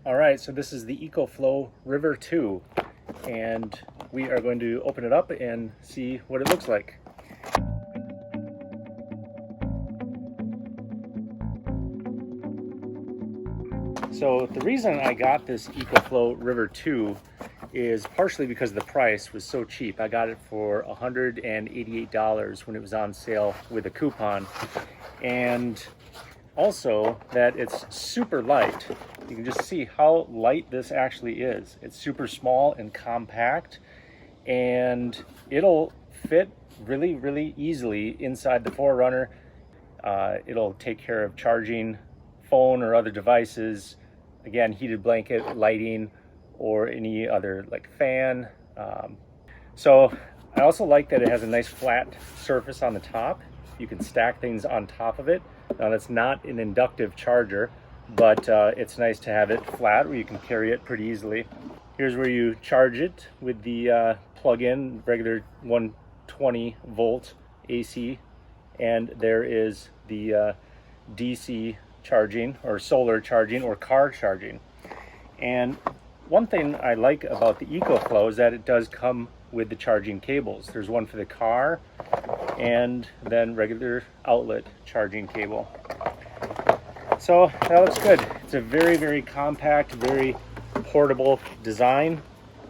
All right, so this is the EcoFlow River 2, and we are going to open it up and see what it looks like. So the reason I got this EcoFlow River 2 is partially because the price was so cheap. I got it for $188 when it was on sale with a coupon, and also that it's super light. You can just see how light this actually is. It's super small and compact, and it'll fit really easily inside the 4Runner. It'll take care of charging phone or other devices, again, heated blanket, lighting, or any other like fan. So I also like that it has a nice flat surface on the top. You can stack things on top of it. Now that's not an inductive charger, but it's nice to have it flat where you can carry it pretty easily. Here's where you charge it with the plug-in regular 120 volt AC, and there is the DC charging or solar charging or car charging. And one thing I like about the EcoFlow is that it does come with the charging cables. There's one for the car and then regular outlet charging cable. So that looks good. It's a very compact, very portable design,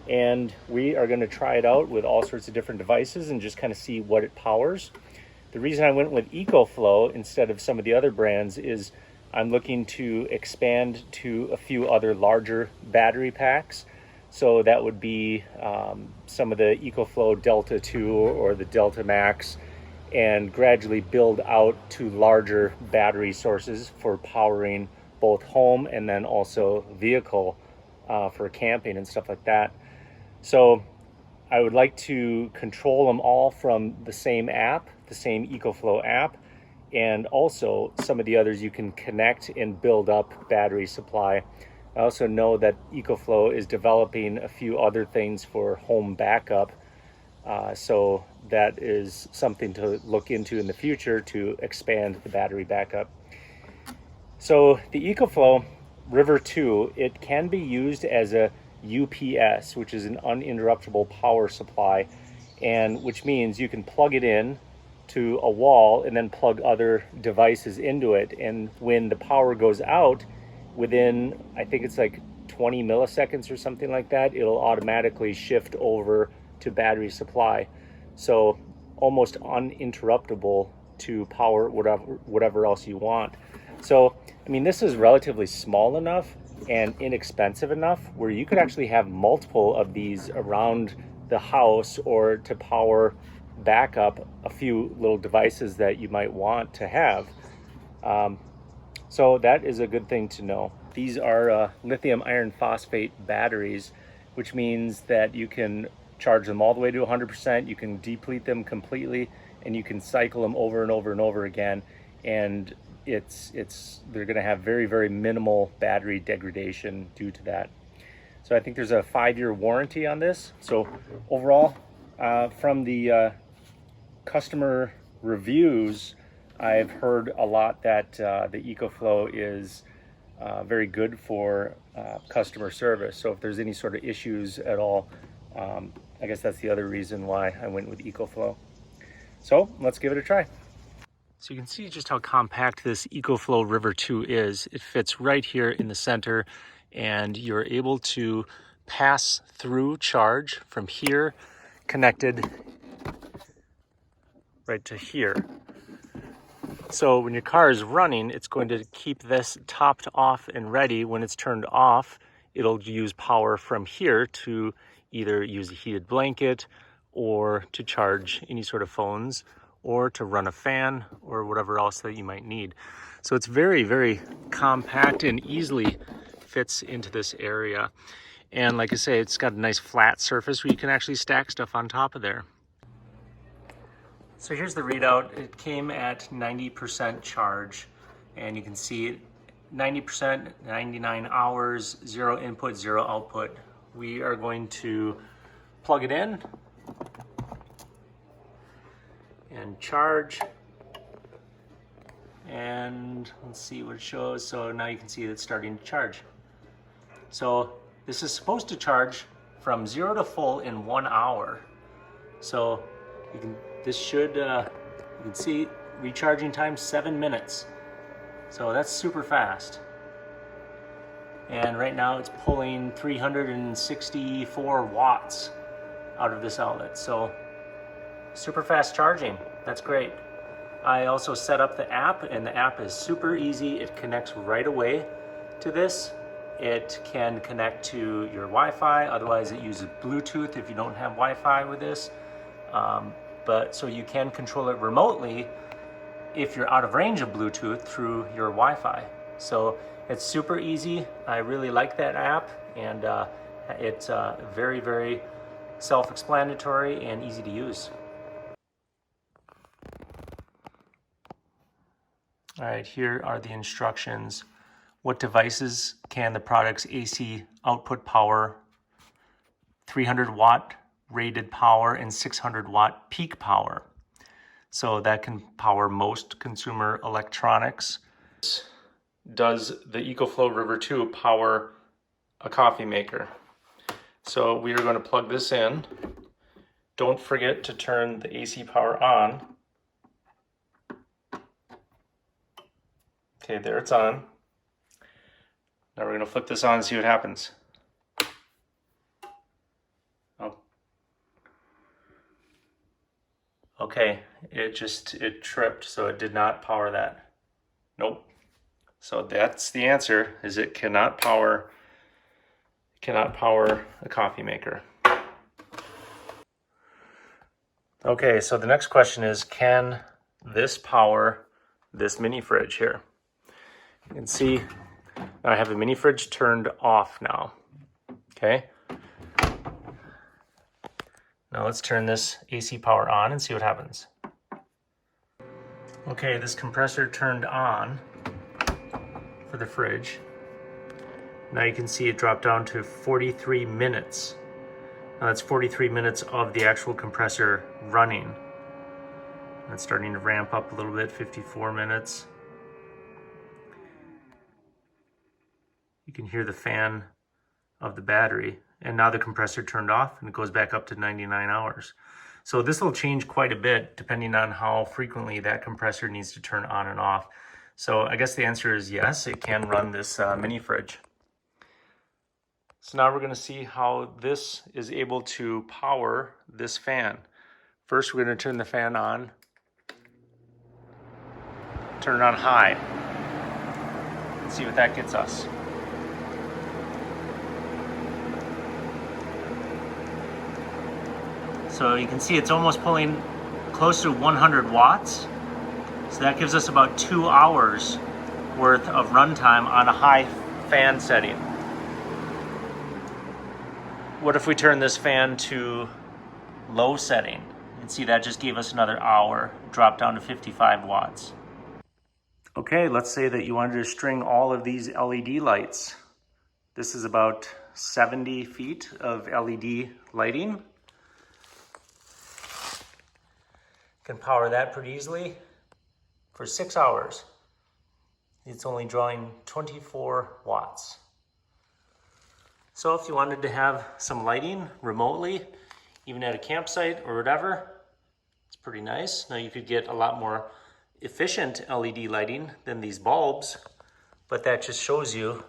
and we are going to try it out with all sorts of different devices and just kind of see what it powers. The reason I went with EcoFlow instead of some of the other brands is I'm looking to expand to a few other larger battery packs. So that would be some of the EcoFlow Delta 2 or the Delta Max, and gradually build out to larger battery sources for powering both home and then also vehicle for camping and stuff like that. So I would like to control them all from the same app, the same EcoFlow app, and also some of the others you can connect and build up battery supply. I also know that EcoFlow is developing a few other things for home backup, so that is something to look into in the future to expand the battery backup. So the EcoFlow River 2, it can be used as a UPS, which is an uninterruptible power supply, and which means you can plug it in to a wall and then plug other devices into it, and when the power goes out within, I think it's like 20 milliseconds or something like that, it'll automatically shift over to battery supply. So almost uninterruptible to power whatever else you want. So I mean, this is relatively small enough and inexpensive enough where you could actually have multiple of these around the house, or to power backup a few little devices that you might want to have. So that is a good thing to know. These are lithium iron phosphate batteries, which means that you can charge them all the way to 100%, you can deplete them completely, and you can cycle them over and over again, and they're going to have very minimal battery degradation due to that. So I think there's a 5-year warranty on this. So overall, from the customer reviews, I've heard a lot that the EcoFlow is very good for customer service. So if there's any sort of issues at all, I guess that's the other reason why I went with EcoFlow. So let's give it a try. So you can see just how compact this EcoFlow River 2 is. It fits right here in the center, and you're able to pass through charge from here connected right to here. So when your car is running, it's going to keep this topped off and ready. When it's turned off, it'll use power from here to either use a heated blanket or to charge any sort of phones or to run a fan or whatever else that you might need. So it's very compact and easily fits into this area. And like I say, it's got a nice flat surface where you can actually stack stuff on top of there. So here's the readout. It came at 90% charge, and you can see 90%, 99 hours, 0 input, 0 output. We are going to plug it in and charge, and let's see what it shows. So now you can see it's starting to charge. So this is supposed to charge from 0 to full in 1 hour. So you can see recharging time 7 minutes. So that's super fast. And right now it's pulling 364 watts out of this outlet. So super fast charging, that's great. I also set up the app, and the app is super easy. It connects right away to this. It can connect to your Wi-Fi, otherwise it uses Bluetooth if you don't have Wi-Fi with this. But so you can control it remotely if you're out of range of Bluetooth through your Wi-Fi. So it's super easy. I really like that app, and it's very, very self-explanatory and easy to use. All right, here are the instructions. What devices can the product's AC output power, 300 watt rated power, and 600 watt peak power. So that can power most consumer electronics. Does the EcoFlow River 2 power a coffee maker? So we are going to plug this in. Don't forget to turn the AC power on. Okay, there it's on. Now we're going to flip this on and see what happens. Oh. Okay, it tripped, so it did not power that. Nope. So that's the answer, is it cannot power a coffee maker. Okay, so the next question is, can this power this mini fridge here? You can see I have the mini fridge turned off now. Okay. Now let's turn this AC power on and see what happens. Okay, this compressor turned on for the fridge. Now you can see it dropped down to 43 minutes. Now that's 43 minutes of the actual compressor running. It's starting to ramp up a little bit, 54 minutes. You can hear the fan of the battery, and now the compressor turned off and it goes back up to 99 hours. So this will change quite a bit depending on how frequently that compressor needs to turn on and off. So I guess the answer is yes, it can run this mini fridge. So now we're going to see how this is able to power this fan. First, we're going to turn the fan on, turn it on high, and see what that gets us. So you can see it's almost pulling close to 100 watts. So that gives us about 2 hours worth of runtime on a high fan setting. What if we turn this fan to low setting? You can see that just gave us another hour, dropped down to 55 watts. Okay, let's say that you wanted to string all of these LED lights. This is about 70 feet of LED lighting. Can power that pretty easily for 6 hours. It's only drawing 24 watts. So if you wanted to have some lighting remotely, even at a campsite or whatever, it's pretty nice. Now you could get a lot more efficient LED lighting than these bulbs, but that just shows you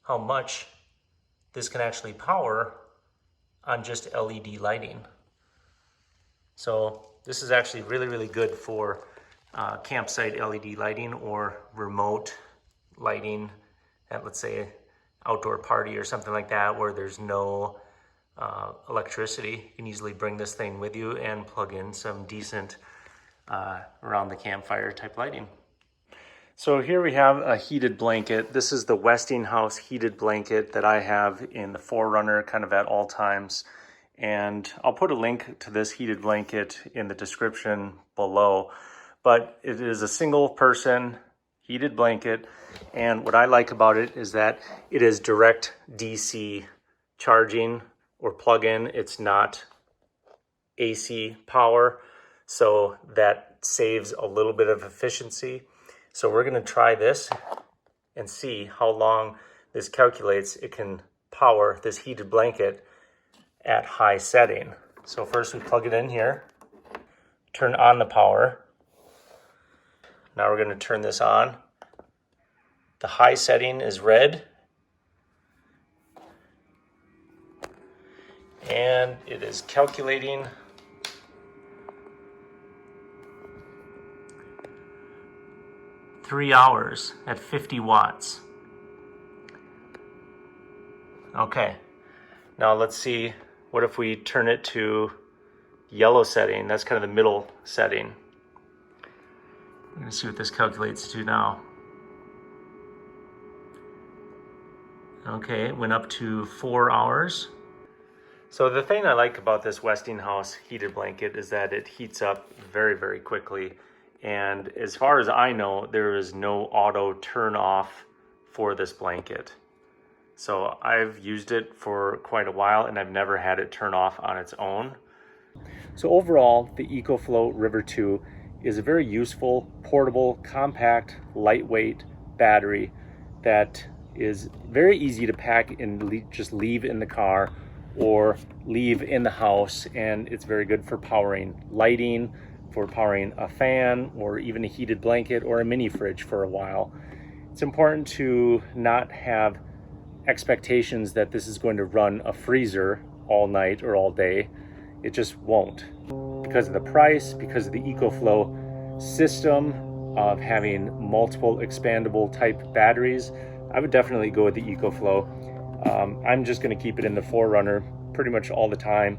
how much this can actually power on just LED lighting. So this is actually really, really good for campsite LED lighting or remote lighting at, let's say, outdoor party or something like that where there's no electricity. You can easily bring this thing with you and plug in some decent around the campfire type lighting. So here we have a heated blanket. This is the Westinghouse heated blanket that I have in the 4Runner kind of at all times. And I'll put a link to this heated blanket in the description below. But it is a single person heated blanket. And what I like about it is that it is direct DC charging or plug-in. It's not AC power. So that saves a little bit of efficiency. So we're going to try this and see how long this calculates it can power this heated blanket at high setting. So first we plug it in here, turn on the power. Now we're going to turn this on. The high setting is red, and it is calculating "3 hours at 50 watts. Okay, now let's see, what if we turn it to yellow setting? That's kind of the middle setting. I'm gonna see what this calculates to now. Okay, it went up to 4 hours. So the thing I like about this Westinghouse heated blanket is that it heats up very, very quickly. And as far as I know, there is no auto turn off for this blanket. So I've used it for quite a while and I've never had it turn off on its own. So overall, the EcoFloat River 2 is a very useful, portable, compact, lightweight battery that is very easy to pack and just leave in the car or leave in the house, and it's very good for powering lighting, for powering a fan, or even a heated blanket or a mini fridge for a while. It's important to not have expectations that this is going to run a freezer all night or all day. It just won't. Because of the price, because of the EcoFlow system of having multiple expandable type batteries, I would definitely go with the EcoFlow. I'm just going to keep it in the 4Runner pretty much all the time.